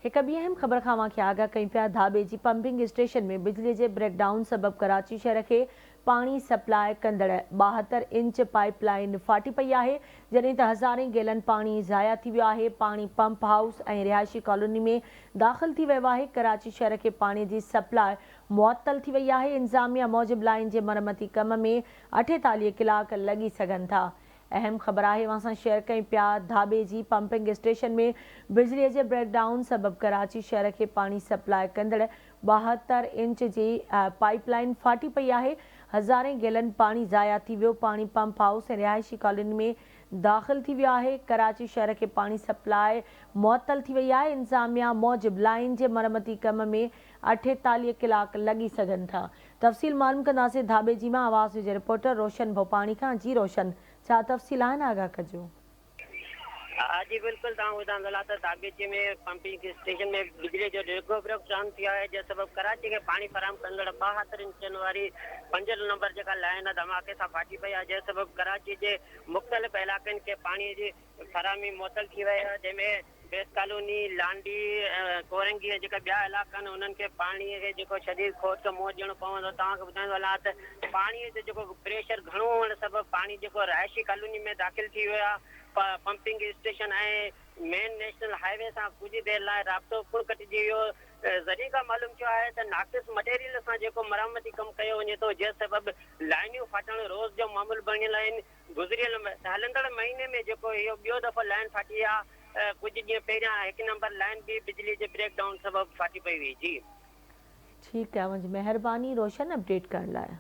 एक अहम ख़बर खां मां आगाह कई पिया। धाबे जी पंपिंग स्टेशन में बिजली के ब्रेकडाउन सबब कराची शहर के पानी सप्लाई कंदड़ 72 इंच पाइपलाइन फाटी पई है, जॾहिं त हज़ारें गैलन पानी ज़ाया थी वियो है। पानी पंप हाउस और रिहायशी कॉलोनी में दाख़िल थी वियो है। कराची शहर के पानी की सप्लाई मुअत्तल थी वई है। इंतजामिया मूजिब लाइन के मरमती कम में 48 कलाक लगी सकन था। अहम ख़बर है, वहाँ शेयर कई पिया। धाबे जी पंपिंग स्टेशन में बिजली के ब्रेकडाउन सबब कराची शहर के पानी सप्लाई कंदड़ 72 इंच की पाइपलाइन फाटी पई है। हज़ारें गैलन पानी ज़ाया थी वियो। पानी पंप हाउस और रिहायशी कॉलोनी में दाख़िल थी वियो है। कराची शहर के पानी सप्लाई मुअत्तल थी वई है। इंतजामिया मूजिब लाइन के मरमती कम में 48 कलाक लगी सकन था। तफ़सील मालूम कंदासीं धाबे जी मां। आवाज़ जे रिपोर्टर रोशन भोपाणी का। जी रोशन, छा तफ़सील आहिनि, आगाह कजो। हाँ जी बिल्कुल, धाबे में पंपिंग स्टेशन में बिजली जो डिगो ब्रेकडाउन थिया है, जंहिं सबब कराची के पानी फराहम कंदड़ 72 इंचन वारी 5 नंबर जेका लाइन धमाके सां फाटी पई आहे, जंहिं सबब कराची के मुख़्तलिफ़ इलाक़नि के पानी की फराहमी मुअत्तल थी वई आहे, जंहिंमें बेस कॉलोनी, लांडी, कोरंगी जेका ॿिया इलाइक़ा आहिनि उन्हनि खे पाणीअ खे जेको शदीद खोट खे मुंहुं ॾियणो पवंदो। तव्हांखे ॿुधाईंदो हलां त पाणीअ जो जेको प्रेशर घणो हुअण सबबि पानी जेको रिहायशी कॉलोनी में दाख़िल थी वियो आहे। पंपिंग स्टेशन है मेन नेशनल हाईवे से कुछ देर लाइ राब्तो पुर कटिजी वियो। ज़रिए का मालूम थियो है त नाक़िस मटेरियल सां जेको मरम्मती कम कयो वञे थो, जंहिं सबब लाइनियूं फाटण रोज़ जो मामूल बणियल आहिनि। गुज़रियल हलंदड़ महीने में जेको इहो ॿियो दफ़ो लाइन फाटी आहे, कुछ ॾींहं पहिरियां 1 नंबर लाइन भी बिजली के ब्रेकडाउन सबब फाटी पई हुई। जी ठीक है, मुझे मेहरबानी रोशन अपडेट करण लाइ।